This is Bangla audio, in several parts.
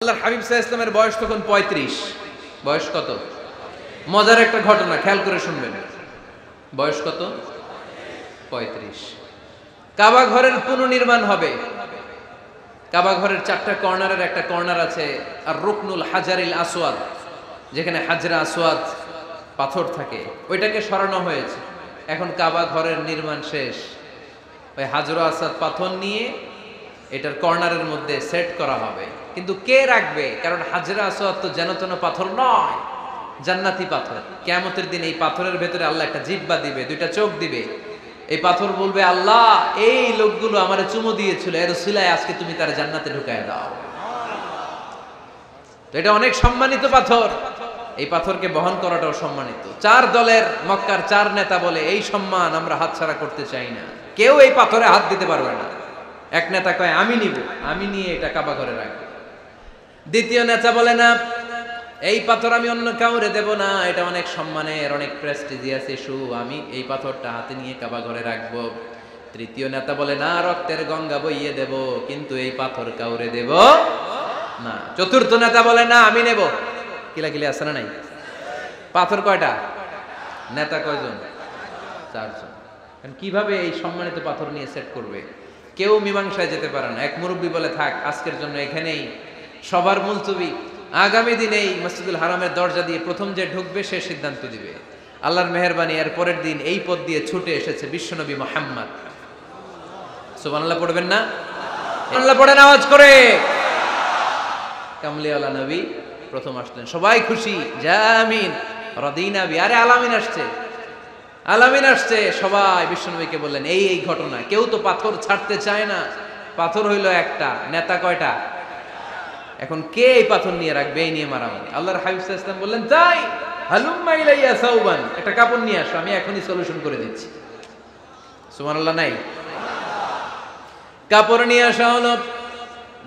আল্লাহর হাবিব সাল্লাল্লাহু আলাইহি ওয়াসাল্লামের বয়স তখন 35। বয়স কত? মজার একটা ঘটনা, খেয়াল করে শুনবেন। বয়স কত? 35। কাবা ঘরের পুনর্নির্মাণ হবে। কাবা ঘরের 4টা কর্নারের একটা কর্নার আছে আর রুকনুল হাজারিল আসওয়াদ, যেখানে হাজরা আসওয়াদ পাথর থাকে, ওইটাকে সরানো হয়েছে। এখন কাবা ঘরের নির্মাণ শেষ, ওই হাজরা আসওয়াদ পাথর নিয়ে এটার কর্নারের মধ্যে সেট করা হবে। কিন্তু কে রাখবে? কারণ হাজরা আসওয়াদ তো যেন তেন পাথর নয়, জান্নাতি পাথর। কিয়ামতের দিন এই পাথরের ভেতরে আল্লাহ একটা জিহ্বা দিবে, 2টা চোখ দিবে। এই পাথর বলবে, আল্লাহ এই লোকগুলো আমারে চুমু দিয়েছিল, এর উসিলায় আজকে তুমি তার জান্নাতে ঢুকায় দাও। তো এটা অনেক সম্মানিত পাথর, এই পাথরকে বহন করাটাও সম্মানিত। 4 দলের মক্কার 4 নেতা বলে, এই সম্মান আমরা হাতছাড়া করতে চাই না, কেউ এই পাথরে হাত দিতে পারবে না। এক নেতা কয়, আমি নিব, আমি নিয়ে এটা কাবা ঘরে রাখবো। দ্বিতীয় নেতা বলে, না, এই পাথর আমি অন্য কাউরে দেব না, এটা অনেক সম্মানের, অনেক প্রেস্টিজিয়াস ইস্যু, আমি এই পাথরটা হাতে নিয়ে কাবা ঘরে রাখবো। তৃতীয় নেতা বলে, না, রক্তের গঙ্গা বইয়ে দেব, কিন্তু এই পাথর কাউরে দেব না। চতুর্থ নেতা বলে, না, আমি নেব। কিলাকিলি আছে না নাই? পাথর কয়টা? নেতা কয়জন? 4 জন। কিভাবে এই সম্মানিত পাথর নিয়ে সেট করবে? কেউ মীমাংসায় যেতে পারে না। এক মুরব্বী বলে, থাক, আজকের জন্য এখানেই সবার মুলতবি, আগামী দিনে এই মসজিদুল হারামের দরজা দিয়ে প্রথম যে ঢুকবে সে সিদ্ধান্ত দিবে। আল্লাহর মেহেরবানি, এর পরের দিন এই পথ দিয়ে ছুটে এসেছে বিশ্বনবী মুহাম্মদ। সুবহানাল্লাহ পড়বেন না? আল্লাহ পড়েন আওয়াজ করে। কামলিওয়ালা নবী প্রথম আসলেন, সবাই খুশি, জামিন রাদিনা বি। আরে আলামিন আসছে, আলামিন আসছে। সবাই বিশ্বনবীকে বললেন, এই এই ঘটনা। কেউ তো পাথর ছাড়তে চায় না। পাথর হইল একটা, নেতা কয়টা? এখন কে এই পাথর নিয়ে রাখবে? এই নিয়ে মারামারি। আল্লাহর হাবিব সাল্লাল্লাহু আলাইহি ওয়াসাল্লাম বললেন, যাই, হালুম্মা ইলাইয়া সাউবান, একটা কাপড় নিয়ে আসো, আমি এখনই সলিউশন করে দিচ্ছি। সুবহানাল্লাহ নাই? কাপড় নিয়ে আসা হলো।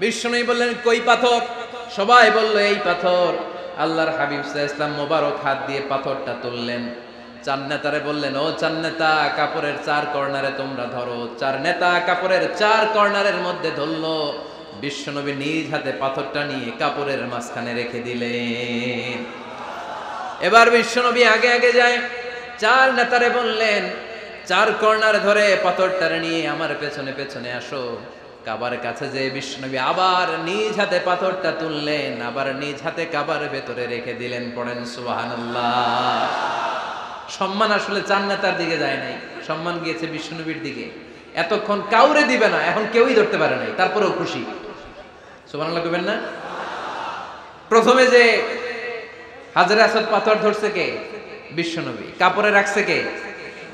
বিশ্বনবী বললেন, কই পাথর? সবাই বলল, এই পাথর। আল্লাহর হাবিব সাল্লাল্লাহু আলাইহি ওয়াসাল্লাম মোবারক হাত দিয়ে পাথরটা তুললেন। 4 নেতারে বললেন, ও 4 নেতা, কাপড়ের 4 কর্নারে তোমরা ধরো। 4 নেতা কাপড়ের 4 কর্নারের মধ্যে ধরলো। বিশ্বনবী নিজ হাতে পাথরটা নিয়ে কাপড়ের মাঝখানে রেখে দিলেন। এবার বিশ্বনবী আগে আগে যায়, 4 নেতারে বললেন, 4 কর্নার ধরে পাথরটারে নিয়ে আমার পেছনে পেছনে আসো। কাবার কাছে যে বিশ্বনবী আবার নিজ হাতে পাথরটা তুললেন, আবার নিজ হাতে কাবার ভেতরে রেখে দিলেন। পড়েন সুবহানাল্লাহ। সম্মান আসলে 4 নেতার দিকে যায় নাই, সম্মান গিয়েছে বিশ্বনবীর দিকে। এতক্ষণ কাউরে দিবে না, এখন কেউই ধরতে পারে নাই, তারপরেও খুশি। সুবহানাল্লাহ কইবেন না? প্রথমে যে হাজরে আসওয়াদ পাথর ধরছে কে? বিশ্বনবী। কাপড়ে রাখছে কে?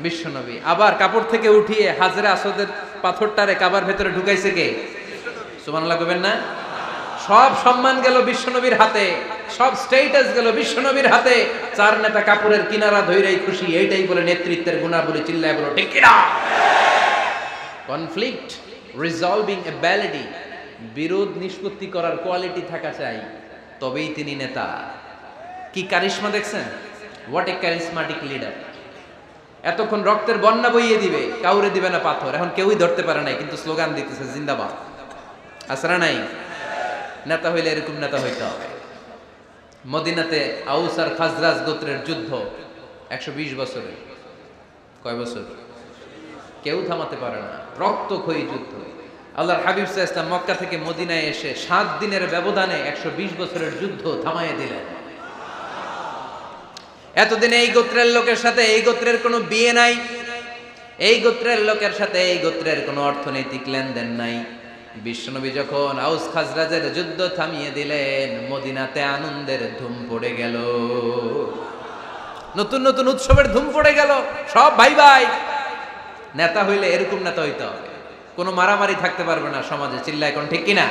বিশ্বনবী। আবার কাপড় থেকে উঠিয়ে হাজরে আসওয়াদের পাথরটারে কাবার ভেতরে ঢুকাইছে কে? সুবহানাল্লাহ কইবেন না? সব সম্মান গেল বিশ্বনবীর হাতে, সব স্ট্যাটাস গেল বিশ্বনবীর হাতে। 4 নেতা কাপড়ের কিনারা ধইরাই খুশি। এইটাই বলে নেতৃত্বের গুণাবলী, চিল্লায় বলো ঠিক কিনা? কনফ্লিক্ট রিজলভিং অ্যাবিলিটি, বিরোধ নিষ্পত্তি করার কোয়ালিটি থাকা চাই, তবেই তিনি নেতা। কি কারিশমা দেখছেন? What a charismatic leader. এতক্ষণ রক্তের বন্যা বইয়ে দিবে, কাউরে দিবে না পাথর। এখন কেউই ধরতে পারে নাই, কিন্তু স্লোগান দিতেছে জিন্দাবাদ। আসরা নাই? নেতা হইলে এরকম নেতা হইতে হবে। মদিনাতে আউস আর খাজরাজ গোত্রের যুদ্ধ 120 বছরের। কয় বছর? কেউ থামাতে পারে না, রক্তক্ষয়ী যুদ্ধ। আল্লাহর হাবিব সাল্লাল্লাহু আলাইহি ওয়াসাল্লাম মক্কা থেকে মদিনায় এসে 7 দিনের ব্যবধানে 120 বছরের যুদ্ধ থামাইয়া দিলেন। এতদিন এই গোত্রের লোকের সাথে এই গোত্রের কোনো বিয়ে নাই, এই গোত্রের লোকের সাথে এই গোত্রের কোনো অর্থনৈতিক লেনদেন নাই। বিশ্বনবী যখন আউস খাজরাজের যুদ্ধ থামিয়ে দিলেন, মদিনাতে আনন্দের ধুম পড়ে গেল, নতুন নতুন উৎসবের ধুম পড়ে গেল। সব ভাই ভাই। নেতা হইলে এরকম নেতা হইতে হবে, কোনো মারামারি থাকতে পারবে না সমাজে। চিল্লা এখন ঠিক কিনা?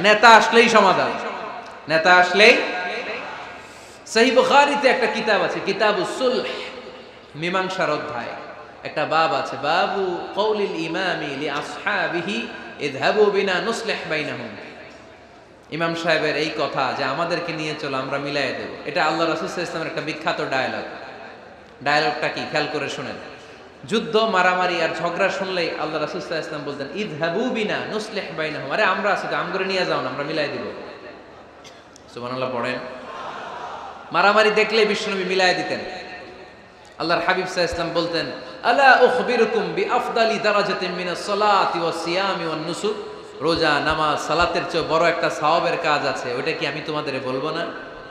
নেতা আসলেই সমাধান, নেতা আসলেই। সহিহ বুখারীতে একটা কিতাব আছে, কিতাবুস সুলহ, মীমাংসার অধ্যায়। একটা বাব আছে, বাবু কওলিল ইমামি লি আসহাবিহি ইযহাবু বিনা নুসলিহ বাইনাহুম। ইমাম সাহেবের এই কথা যে আমাদেরকে নিয়ে চলো, আমরা মিলাইয়া দেব, এটা আল্লাহ রাসূল সাল্লাল্লাহু আলাইহি ওয়াসাল্লামের একটা বিখ্যাত ডায়ালগ। ডায়ালগটা কি? খেয়াল করে শুনেন। যুদ্ধ, মারামারি আর ঝগড়া শুনলেই আল্লাহ রাসূল সাল্লাল্লাহু আলাইহি ওয়াসাল্লাম বলতেন, ইযহাবু বিনা নুসলিহ বাইনাহুম। আরে আমরা আছি তো, আমগরে নিয়ে যাও না, আমরা মিলাই দিব। সুবহানাল্লাহ পড়েন। মারামারি দেখলে বিশ্বনবী মিলায় দিতেন। আল্লাহর হাবিব সাল্লাল্লাহু আলাইহি ওয়াসাল্লাম বলতেন, আলা উখবিরুকুম বিআফদালি দারাজাতিন মিনাস সালাতি ওয়াস সিয়ামি ওয়ান নুসুক, রোজা নামাজ সালাতের চেয়ে বড় একটা সওয়াবের কাজ আছে, ওটা কি আমি তোমাদের বলবো না?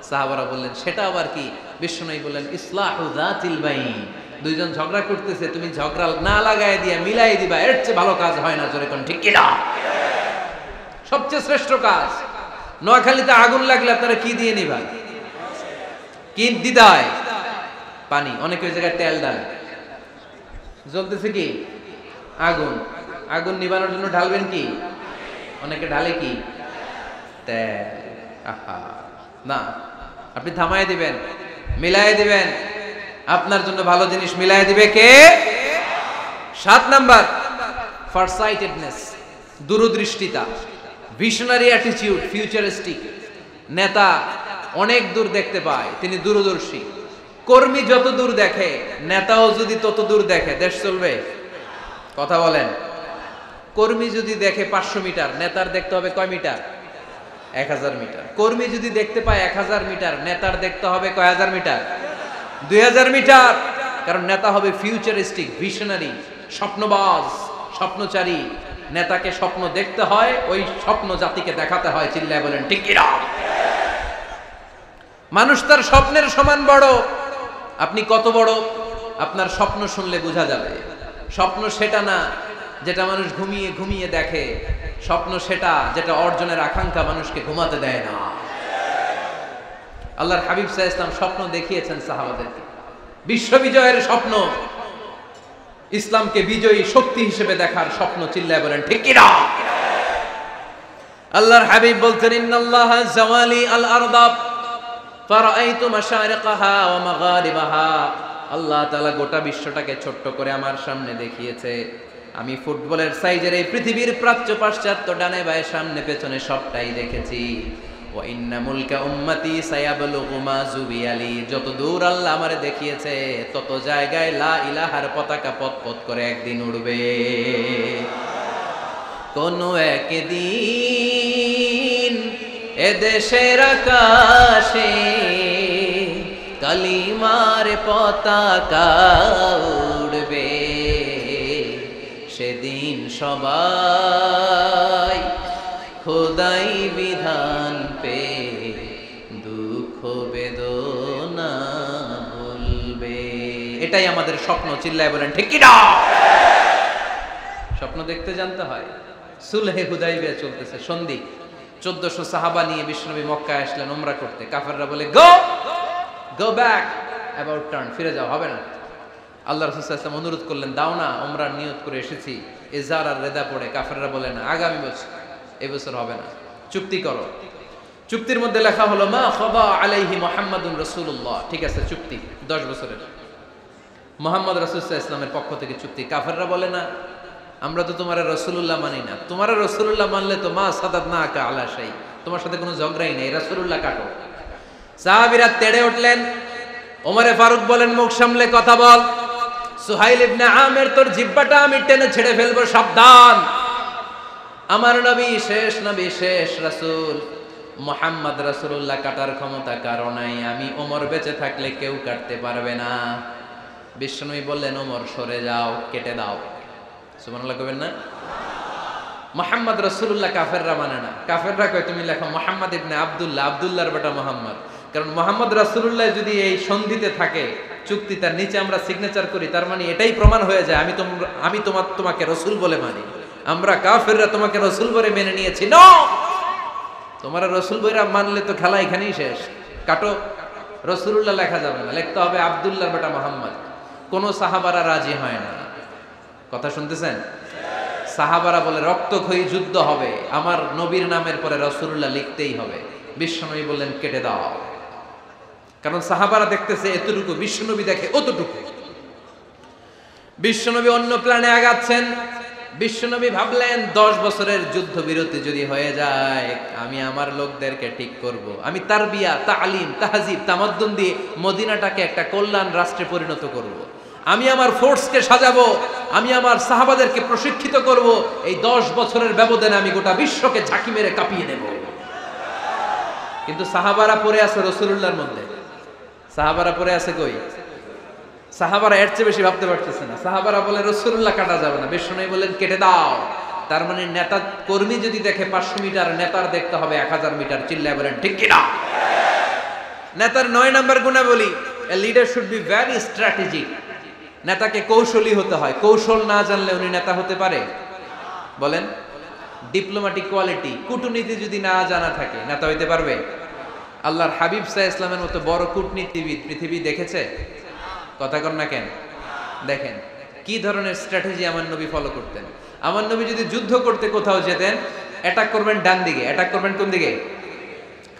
সাহাবারা বললেন, সেটা আবার কি? বিশ্বনবী বললেন, ইসলাহু যাতিল বাইন, দুইজন ঝগড়া করতেছে, তুমি ঝগড়া না লাগায় দিয়া মিলাই দিবা, এর চেয়ে ভালো কাজ হয় না। জোরে কোন ঠিক কি না? সবচেয়ে শ্রেষ্ঠ কাজ। নোয়াখালীতে আগুন লাগলে আপনারা কি দিয়ে নিবা? কি দিতে হয়? পানি। অনেকে ওই জায়গায় তেল ঢালে। জ্বলতেছে কি? আগুন। আগুন নিবানোর জন্য ঢালবেন কি? অনেকে ঢালে কি? তেল। আহা না, আপনি থামায় দিবেন, মিলায় দিবেন। আপনার জন্য ভালো জিনিস মিলায় দিবে কে? 7 নাম্বার, ফারসাইটেডনেস, দূরদৃষ্টিতা, ভিশনারি অ্যাটিটিউড, ফিউচারিস্টিক। নেতা অনেক দূর দেখতে পায়, তিনি দূরদর্শী। কর্মী যত দূর দেখে, নেতাও যদি তত দূর দেখে, দেশ চলবে? কথা বলেন। কর্মী যদি দেখে 500 মিটার, নেতার দেখতে হবে কয় মিটার? 1000 মিটার। কর্মী যদি দেখতে পায় 1000 মিটার, নেতার দেখতে হবে কয় হাজার মিটার? 2000 মিটার। কারণ নেতা হবে ফিউচারিস্টিক, ভিশনারি, স্বপ্নবাজ, স্বপ্নচারী। নেতাকে স্বপ্ন দেখতে হয়, ওই স্বপ্ন জাতিকে দেখাতে হয়। চিল্লায় বলেন ঠিক কি না? মানুষ তার স্বপ্নের সমান বড়। আপনি কত বড় আপনার স্বপ্ন শুনলে বোঝা যাবে। স্বপ্ন সেটা না যেটা মানুষ ঘুমিয়ে ঘুমিয়ে দেখে, স্বপ্ন সেটা যেটা অর্জনের আকাঙ্ক্ষা মানুষকে ঘুমাতে দেয় না। আল্লাহর হাবিব সাল্লাল্লাহু আলাইহি ওয়াসাল্লাম স্বপ্ন দেখিয়েছেন সাহাবাদেরকে, বিশ্ববিজয়ের স্বপ্ন, ইসলামকে বিজয়ী শক্তি হিসেবে দেখার স্বপ্ন। চিল্লায় বলেন ঠিক কি না? আল্লাহর হাবিব বলতেন, ইন্নাল্লাহা জাওয়ালি আল আরদা ফারাআইতু মাশারিকাহা ওয়া মাগারিবাহা। আল্লাহ তাআলা গোটা বিশ্বটাকে ছোট্ট করে আমার সামনে দেখিয়েছে। আমি ফুটবলের সাইজের এই পৃথিবীর প্রাচ্য পাশ্চাত্য, ডানে বায়ে সামনে পেছনে সবটাই দেখেছি। ওয়া ইন্না মুলকা উম্মতি সায়াবলুগু মা জুবিয়ালি। যত দূর আল্লাহ আমারে দেখিয়েছে, তত জায়গায় লা ইলাহার পতাকা পতপত করে একদিন উড়বে। কোন একদিন এদেশের আকাশে কালিমার পতাকা উড়বে। সেদিন সবাই খোদাই বিধান পে দুঃখ বেদনা ভুলবে। এটাই আমাদের স্বপ্ন। চিল্লায় বলেন ঠিক কি না? স্বপ্ন দেখতে জানতে হয়। সুলহে হুদাইবিয়া চলতেছে, সন্ধি। 1400 সাহাবা নিয়ে বিশ্বনবী মক্কায় আসলেন উমরা করতে। কাফেররা বলে, গো ব্যাক, অ্যাবাউট টার্ন, ফিরে যাও, হবে না। আল্লাহ রাসূল সাল্লাল্লাহু আলাইহি ওয়াসাল্লাম অনুরোধ করলেন, দাও না, উমরার নিয়ত করে এসেছি। ইজার আর রেদা পড়ে কাফেররা বলে, না, আগামী বছর, এই বছর হবে না, চুক্তি করো। চুক্তির মধ্যে লেখা হলো, মা খাবা আলাইহি মুহাম্মাদুর রাসূলুল্লাহ। ঠিক আছে, চুক্তি 10 বছরের, মুহাম্মদ রাসূল সাল্লাল্লাহু আলাইহি ওয়াসাল্লামের পক্ষ থেকে চুক্তি। কাফেররা বলে, না, আমরা তো তোমার রাসূলুল্লাহ মানি না। তোমার রাসূলুল্লাহ মানলে তো মা সাদাদনাকা আলা শাই, তোমার সাথে কোনো ঝগড়াই নেই, রাসূলুল্লাহ কাটো। সাহাবীরা তেড়ে উঠলেন। ওমরে ফারুক বলেন, মুখ সামলে কথা বল। সুহাইল ইবনে আমির, তোর জিহ্বাটা আমি টেনে ছেড়ে ফেলবো, সাবধান। আমার নবী শেষ নবী, শেষ রাসূল মুহাম্মদ রাসূলুল্লাহ কাটার ক্ষমতা কারো নাই। আমি ওমর বেঁচে থাকলে কেউ কাটতে পারবে না। বিশ্বনবী বললেন, ওমর সরে যাও, কেটে দাও। সুবহানাল্লাহ কইবেন না? মুহাম্মদ রাসূলুল্লাহ কাফেররা মানে না। কাফেররা কয়, তুমি লেখো মুহাম্মদ ইবনে আব্দুল্লাহ, আব্দুল্লাহর বেটা মুহাম্মদ। কারণ মুহাম্মদ রাসূলুল্লাহ যদি এই সন্ধিতে থাকে, চুক্তি, তার নিচে আমরা সিগনেচার করি, তার মানে এটাই প্রমাণ হয়ে যায় আমি তোমাকে রাসূল বলে মানি। আমরা কাফেররা তোমাকে রাসূল বলে মেনে নিয়েছি। নো, তোমার রাসূল বইরা মানলে তো খেলা এখানেই শেষ। কাটো, রাসূলুল্লাহ লেখা যাবে না, লিখতে হবে আব্দুল্লাহর বেটা মুহাম্মদ। কোন সাহাবারা রাজি হয় না। কথা শুনতেছেন? সাহাবারা বলে, রক্তক্ষয়ী যুদ্ধ হবে, আমার নবীর নামের পরে রাসূলুল্লাহ লিখতেই হবে। বিশ্বনবী বললেন, কেটে দাও। কারণ সাহাবারা দেখতেছে এতটুকু, বিশ্বনবী দেখে অতটুকু। বিশ্বনবী অন্য প্ল্যানে আগাচ্ছেন। বিশ্বনবী ভাবলেন, 10 বছরের যুদ্ধবিরতি যদি হয়ে যায়, আমি আমার লোকদেরকে ঠিক করব। আমি তারবিয়া, তালিম, তাহজিব, তামাদ্দুন দিয়ে মদিনাটাকে একটা কল্যাণ রাষ্ট্রে পরিণত করব। আমি আমার ফোর্সকে সাজাবো, আমি আমার সাহাবাদেরকে প্রশিক্ষিত করব। এই 10 বছরের ব্যবধানে আমি গোটা বিশ্বকে ঝাঁকি মেরে কাঁপিয়ে দেব। কিন্তু সাহাবারা পড়ে আছে রাসূলুল্লাহর মধ্যে। সাহাবারা পড়ে আছে কই? সাহাবারা এর চেয়ে বেশি ভাবতে পারতেছে না। সাহাবারা বলে রাসূলুল্লাহ কাটা যাবে না, বিষ্ণু বলেন কেটে দাও। তার মানে নেতা কর্মী যদি দেখে 500 মিটার, নেতার দেখতে হবে 1000 মিটার। চিল্লায় বলেন ঠিক কি না? নেতার 9 নাম্বার গুণাবলী, a leader should be very strategic. নেতাকে কৌশলী হতে হয়। কৌশল না জানলে উনি নেতা হতে পারে? বলেন। ডিপ্লোম্যাটিক কোয়ালিটি, কূটনীতি যদি না জানা থাকে নেতা হইতে পারবে? আল্লাহর হাবিব সাল্লাল্লাহু আলাইহি ওয়াসাল্লামের মতো বড় কূটনীতিবিদ পৃথিবী দেখেছে? কথা কন না কেন? দেখেন কি ধরনের স্ট্র্যাটেজি আমার নবী ফলো করতেন। আমার নবী যদি যুদ্ধ করতে কোথাও যেতেন, অ্যাটাক করবেন ডান দিকে, অ্যাটাক করবেন কোন দিকে?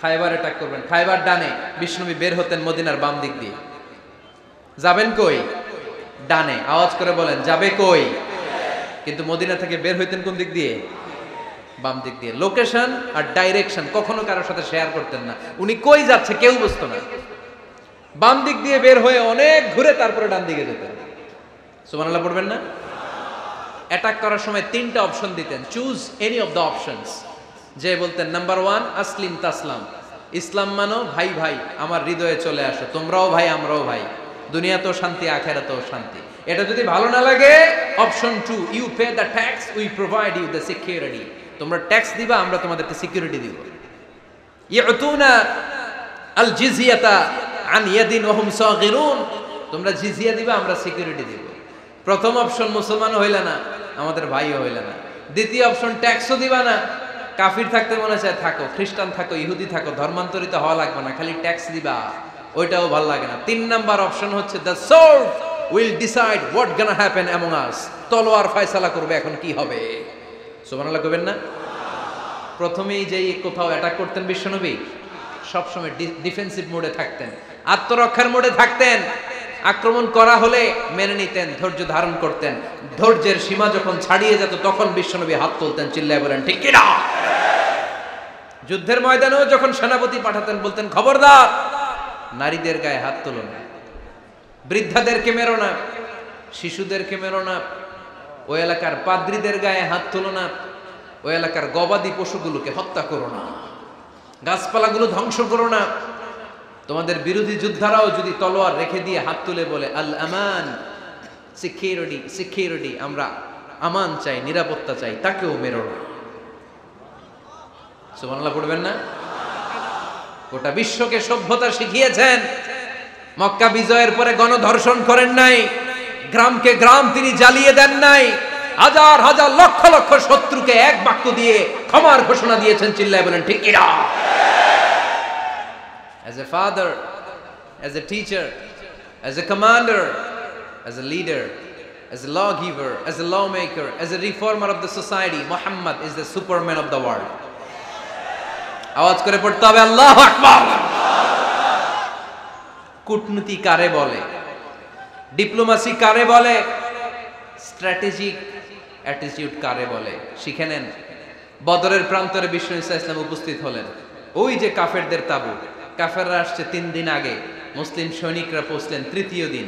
খায়বার অ্যাটাক করবেন, খায়বার ডানে। বিষ্ণুবী বের হতেন মদিনার বাম দিক দিয়ে। যাবেন কই? ডানে। আওয়াজ করে বলেন যাবে কই? কিন্তু মদিনা থেকে বের হইতেন কোন দিক দিয়ে? বাম দিক দিয়ে। লোকেশন আর ডাইরেকশন কখনো কারোর সাথে শেয়ার করতেন না। উনি কই যাচ্ছে কেউ বুঝতো না। বাম দিক দিয়ে বের হয়ে অনেক ঘুরে তারপরে ডান দিকে যেতেন। সুবহানাল্লাহ পড়বেন না? অ্যাটাক করার সময় 3টা অপশন দিতেন, choose any of the options. যে বলতেন নাম্বার 1 আসলিম তাসলাম, ইসলাম মানো, ভাই ভাই আমার হৃদয়ে চলে আসো, তোমরাও ভাই আমরাও ভাই, দুনিয়াতেও শান্তি আখিরাতেও শান্তি। এটা যদি ভালো না লাগে, option 2 you pay the tax, we provide you the security. তোমরা ট্যাক্স দিবা, আমরা তোমাদেরকে সিকিউরিটি দিব। ইয়াতুনা আল জিজিয়াতা আন ইয়াদিন ওয়া হুম সাগিরুন, তোমরা জিজিয়া দিবা, আমরা সিকিউরিটি দিব। প্রথম অপশন মুসলমান হইলা না, আমাদের ভাইও হইলা না। দ্বিতীয় অপশন ট্যাক্সও দিবা না, কাফির থাকতে মনে চায় থাকো, খ্রিস্টান থাকো, ইহুদি থাকো, ধর্মান্তরিত হওয়া লাগবে না, খালি ট্যাক্স দিবা, ওইটাও ভালো লাগে না। 3 নাম্বার অপশন হচ্ছে the sword will decide what gonna happen among আস, তলোয়ার ফয়সালা করবে এখন কি হবে। সুবহানাল্লাহ কইবেন না? প্রথমেই যেই কোথাও অ্যাটাক করতেন বিশ্বনবী, সবসময় ডিফেন্সিভ মোডে থাকতেন, আত্মরক্ষার মোডে থাকতেন। আক্রমণ করা হলে মেনে নিতেন, ধৈর্য ধারণ করতেন। ধৈর্যের সীমা যখন ছাড়িয়ে যেত তখন বিশ্বনবী হাত তুলতেন, চিল্লায় বলেন ঠিক কি না? যুদ্ধের ময়দানেও যখন সেনাপতি পাঠাতেন বলতেন খবরদার নারীদের গায়ে হাত তুলো না, বৃদ্ধাদেরকে মেরো না, শিশুদেরকে মেরো না, ওই এলাকার পাদ্রীদের গায়ে হাত তুলো না, ওই এলাকার গবাদি পশুগুলোকে হত্যা করো না, গাছপালাগুলো ধ্বংস করো না। তোমাদের বিরোধী যোদ্ধারাও যদি তলোয়ার রেখে দিয়ে হাত তুলে বলে আল আমান, সিকিউরিটি সিকিউরিটি, আমরা আমান চাই, নিরাপত্তা চাই, তাকেও মেরো না। সুবহানাল্লাহ পড়বেন না? গোটা বিশ্বকে সভ্যতা শিখিয়েছেন। মক্কা বিজয়ের পরে গণধর্ষণ করেন নাই, গ্রামকে গ্রাম তিনি জ্বালিয়ে দেন নাই, হাজার হাজার লক্ষ লক্ষ শত্রুকে এক বাক্য দিয়ে ক্ষমার ঘোষণা দিয়েছেন, চিল্লায় বলেন ঠিক কি না? As a father, as a teacher, as a commander, as a leader, as a lawgiver, as a lawmaker, as a reformer of the society, Muhammad is the superman of the world. আওয়াজ করে পড়তে হবে আল্লাহু আকবার। কূটনীতি কারে বলে? ডিপ্লোমাসি কারে বলে? স্ট্র্যাটেজিক অ্যাটিটিউড কারে বলে? শিখে নেন। বদরের প্রান্তরে বিশ্ব ইসলাম উপস্থিত হলেন। ওই যে কাফেরদের তাবু, কাফেররা আসছে 3 দিন আগে, মুসলিম সৈনিকরা পৌঁছলেন 3য় দিন।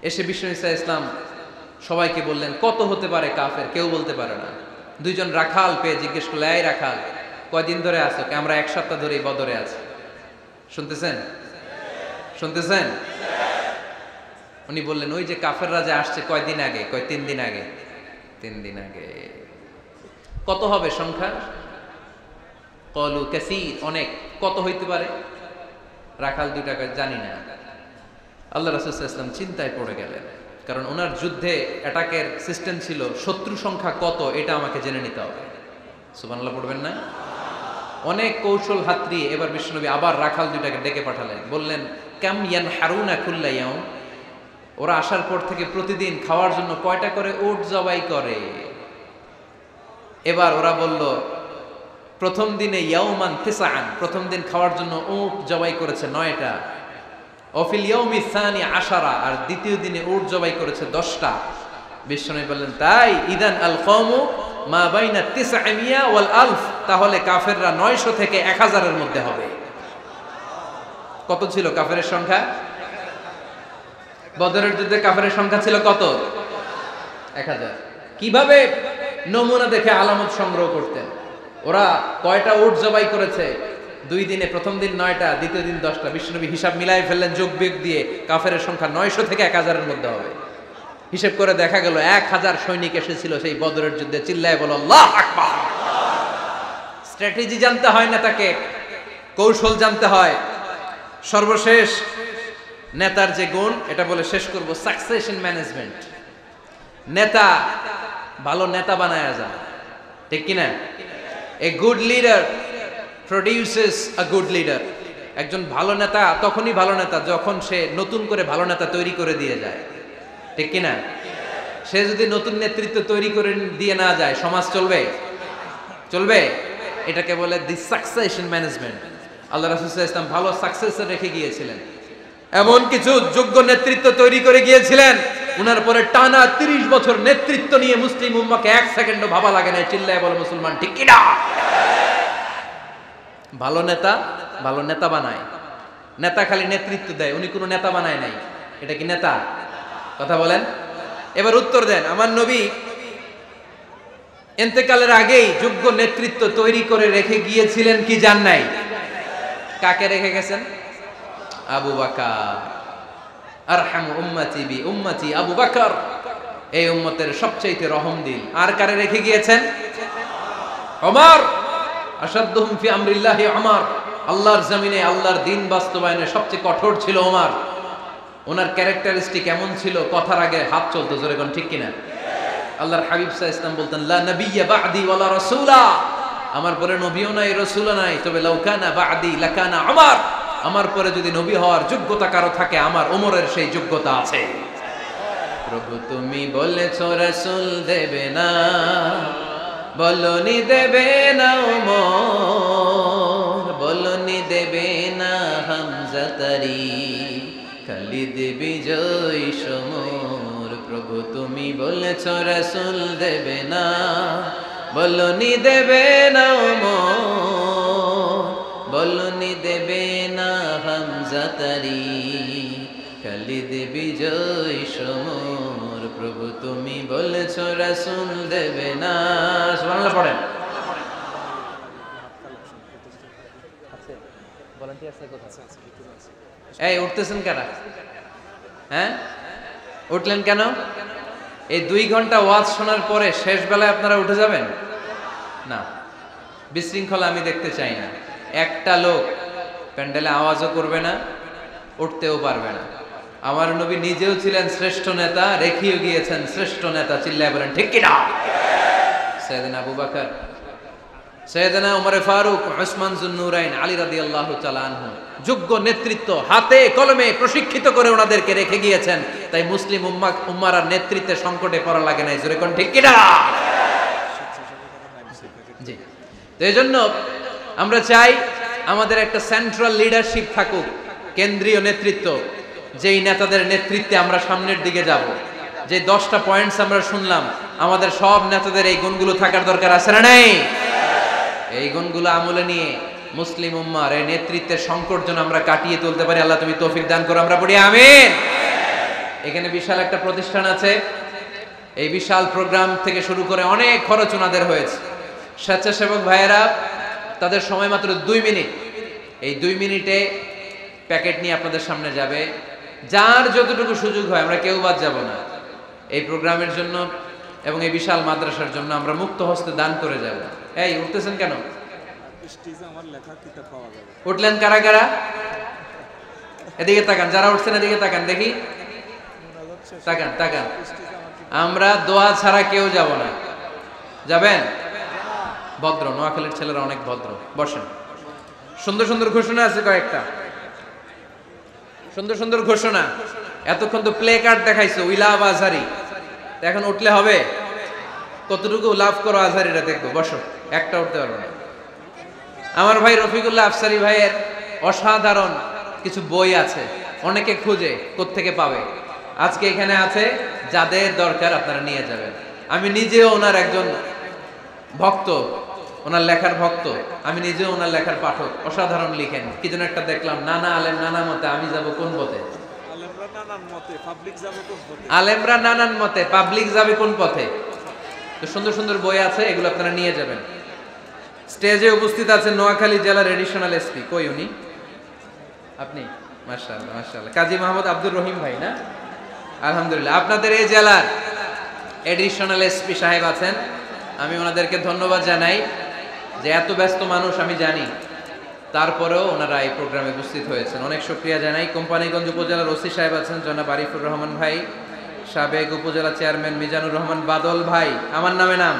এসে বিশ্ব ইসলাম সবাইকে বললেন কত হতে পারে কাফের, কেউ বলতে পারে না। 2 জন রাখাল পেয়ে জিজ্ঞেস করলে এই রাখাল কয়দিন ধরে আছো? আমরা 1 সপ্তাহ ধরেই বদরে আছি। শুনতেছেন? শুনতেছেন? উনি বললেন ওই যে কাফেররা যে আসছে কয়দিন আগে? কয় 3 দিন আগে। 3 দিন আগে। কত হবে সংখ্যা? কলু কাসীর, অনেক। কত হইতে পারে? রাখাল 2 টাকা জানি না। আল্লাহ রাসূল সাল্লাল্লাহু আলাইহি ওয়াসাল্লাম চিন্তায় পড়ে গেলেন, কারণ ওনার যুদ্ধে অ্যাটাকের সিস্টেম ছিল শত্রু সংখ্যা কত এটা আমাকে জেনে নিতে হবে। সুবহানাল্লাহ পড়বেন না? অনেক কৌশল হাতড়িয়ে এবার বিশ্বনবী আবার রাখাল 2 টাকে ডেকে পাঠালেন, বললেন কাম ইয়ানহারুনা কুল্লা ইয়াউম, ওরা আসার পর থেকে প্রতিদিন খাওয়ার জন্য কয়টা করে উট জবাই করে? এবার ওরা বলল প্রথম দিনে ইয়াউমান তিসআন, প্রথম দিন খাওয়ার জন্য উট জবাই করেছে 9টা। অফিল ইয়াউমি সানি 10, আর দ্বিতীয় দিনে উট জবাই করেছে 10টা। বিশ্বনবী বললেন তাই ইদান আল কওমু মা বাইনা 900 ওয়াল আলফ, তাহলে কাফেররা 900 থেকে 1000 এর মধ্যে হবে। কত ছিল কাফেরের সংখ্যা? বদরের যুদ্ধে কাফেরের সংখ্যা ছিল কত? 1000। কিভাবে নমুনা দেখে আলামত সংগ্রহ করতেন? ওরা কয়টা উট জবাই করেছে 2 দিনে প্রথম দিন 9টা, দ্বিতীয় দিন 10টা। বিশ্বনবী হিসাব মিলাই ফেললেন যোগ বিয়োগ দিয়ে, কাফেরের সংখ্যা 900 থেকে 1000-এর মধ্যে হবে। হিসেব করে দেখা গেল 1000 সৈনিক এসেছিল সেই বদরের যুদ্ধে। চিল্লায় বলো আল্লাহু আকবার। স্ট্র্যাটেজি জানতে হয় না, তাকে কৌশল জানতে হয়। সর্বশেষ নেতার যে গুণ, এটা বলে শেষ করব, সাকসেশন ম্যানেজমেন্ট। নেতা ভালো নেতা বানায়া যায়, ঠিক কিনা? A good leader produces a good leader. একজন ভালো নেতা তখনই ভালো নেতা যখন সে নতুন করে ভালো নেতা তৈরি করে দিয়ে যায়, ঠিক কিনা? সে যদি নতুন নেতৃত্ব তৈরি করে দিয়ে না যায়, সমাজ চলবে? চলবে? এটাকে বলে দি সাকসেশন ম্যানেজমেন্ট। আল্লাহ রাসূল সাল্লাল্লাহু আলাইহি ওয়াসাল্লাম ভালো সাকসেসর রেখে গিয়েছিলেন, এমন কিছু যোগ্য নেতৃত্ব তৈরি করে গিয়েছিলেন, উনার পরে টানা 30 বছর নেতৃত্ব নিয়ে মুসলিম উম্মাহকে 1 সেকেন্ডও ভাবা লাগে না। চিল্লায় বলো মুসলমান, ঠিক কিনা? ভালো নেতা ভালো নেতা বানায়। নেতা খালি নেতৃত্ব দেয়, উনি কোনো নেতা বানায় নাই। এটা কি নেতা? কথা বলেন। এবার উত্তর দেন। আমার নবী ইন্তেকালের আগেই যোগ্য নেতৃত্ব তৈরি করে রেখে গিয়েছিলেন কি জান নাই? কাকে রেখে গেছেন? আবু বকর। আরহামু উম্মতি বি উম্মতি আবু বকর, এই উম্মতের সবচেয়ে রহমদিল। আর কারে রেখে গিয়েছেন? ওমর। আশাদ্দুহুম ফি আমরিল্লাহি ওমর। আল্লাহর জমিনে আল্লাহর দ্বীন বাস্তবায়নে সবচেয়ে কঠোর ছিল ওমর। ওনার ক্যারেক্টারিস্টিক এমন ছিল, কথার আগে হাত চলতো, জোরে কোন ঠিক কিনা? আল্লাহর হাবিব সাল্লাল্লাহু আলাইহি ওয়াসাল্লাম বলতেন, লা নাবিয়্যা বা'দি ওয়ালা রাসূলা, আমার পরে নবীও নাই রাসূলও নাই, তবে লাউ কানা বা'দি লাকানা ওমর, আমার পরে যদি নবী হওয়ার যোগ্যতা কারো থাকে, আমার ওমরের সেই যোগ্যতা আছে। প্রভু তুমি বলেছ রাসূল দেবে না, বলনি দেবে না ওমর, বলনি দেবে না হামজা তারি, খালিদ বিজয় সমর। প্রভু তুমি বলেছ রাসূল দেবে না, বলনি দেবে না ওমর, বলনি দেবে না হামজা তারি, খালিদ বিজয় সমর। প্রভু তুমি বলেছ রাসূল দেবে না। সুবহানাল্লাহ পড়েন। এই উঠতেছেন কেন? হ্যাঁ, উঠলেন কেন? এই 2 ঘন্টা ওয়াজ শোনার পরে শেষ বেলায় আপনারা উঠে যাবেন না? বিশৃঙ্খলা আমি দেখতে চাই না। একটা লোক প্যান্ডেলে আওয়াজও করবে না, উঠতেও পারবে না। আমার নবী নিজেও ছিলেন শ্রেষ্ঠ নেতা, রেখেও গিয়েছেন শ্রেষ্ঠ নেতা। চিল্লায় বলেন ঠিক কিনা? সাইয়েদনা আবু বকর, সাইয়েদনা ওমর ফারুক, উসমান যুন্নুরাইন, আলী রাদিয়াল্লাহু তাআলা আনহু যোগ্য নেতৃত্ব হাতে কলমে প্রশিক্ষিত করে ওনাদেরকে রেখে গিয়েছেন। তাই মুসলিম উম্মার নেতৃত্বে সংকটে পড়া লাগে নাই। জোরে কোন ঠিক কিনা? জি। তো এইজন্য আমরা চাই আমাদের একটা সেন্ট্রাল লিডারশিপ থাকুক, কেন্দ্রীয় নেতৃত্ব, যেই নেতাদের নেতৃত্বে আমরা সামনের দিকে যাব। যে 10টা পয়েন্টস আমরা শুনলাম, আমাদের সব নেতাদের এই গুণগুলো থাকার দরকার আছে না নাই? এই গুণগুলো আমলে নিয়ে মুসলিম উম্মার এই নেতৃত্বের সংকট যেন আমরা কাটিয়ে তুলতে পারি। আল্লাহ তুমি তৌফিক দান করো, আমরা পড়ি আমিন। এখানে বিশাল একটা প্রতিষ্ঠান আছে, এই বিশাল প্রোগ্রাম থেকে শুরু করে অনেক খরচ ওনাদের হয়েছে। স্বেচ্ছাসেবক ভাইয়েরা তাদের সময় মাত্র 2 মিনিট, এই 2 মিনিটে প্যাকেট নিয়ে আপনাদের সামনে যাবে। যার যতটুকু সুযোগ হয়, আমরা কেউ বাদ যাব না। এই প্রোগ্রামের জন্য এবং এই বিশাল মাদ্রাসার জন্য আমরা মুক্ত হস্তে দান করে যাব। এই উঠতেছেন কেন? উঠলেন কারা কারা? এদিকে তাকান, যারা উঠছেন এদিকে তাকান, দেখি তাকান তাকান। আমরা দোয়া ছাড়া কেউ যাব না, যাবেন? ভদ্র, নোয়াখালীর ছেলেরা অনেক ভদ্র। বসেন। সুন্দর সুন্দর ঘোষণা আছে কয়েকটা, সুন্দর সুন্দর ঘোষণা। এতক্ষণ তো প্লে কার্ড দেখাইছো, উই লাভ আজহারি। এখন উঠলে হবে? কতটুকু লাভ করো আজহারিরা দেখবো। বসো, একটা উঠতে পারবো না। আমার ভাই রফিকুল্লাহ আফসারি ভাইয়ের অসাধারণ কিছু বই আছে, অনেকে খুঁজে কোত্থেকে পাবে। আজকে এখানে আছে, যাদের দরকার আপনারা নিয়ে যাবেন। আমি নিজেও ওনার একজন ভক্ত, ওনার লেখার ভক্ত। আমি নিজেও ওনার লেখার পাঠক। অসাধারণ লিখেন। কি যেন একটা দেখলাম, নানা আলেম নানা মতে, আমি যাব কোন পথে? আলেমরা নানান মতে, পাবলিক যাবে কোন পথে? তো সুন্দর সুন্দর বই আছে, এগুলো আপনারা নিয়ে যাবেন। স্টেজে উপস্থিত আছেন নোয়াখালী জেলার এডিশনাল এসপি, কই উনি? আপনি? মাশাআল্লাহ মাশাআল্লাহ, কাজী মোহাম্মদ আব্দুর রহিম ভাই না? আলহামদুলিল্লাহ, আপনাদের এই জেলার এডিশনাল এসপি সাহেব আছেন। আমি ওনাদেরকে ধন্যবাদ জানাই যে এত ব্যস্ত মানুষ আমি জানি, তারপরেও ওনারা এই প্রোগ্রামে উপস্থিত হয়েছেন, অনেক শুকরিয়া জানাই। কোম্পানিগঞ্জ উপজেলার ওসি সাহেব আছেন জনাব আরিফুর রহমান ভাই, সাবেক উপজেলা চেয়ারম্যান মিজানুর রহমান বাদল ভাই, আমার নামে নাম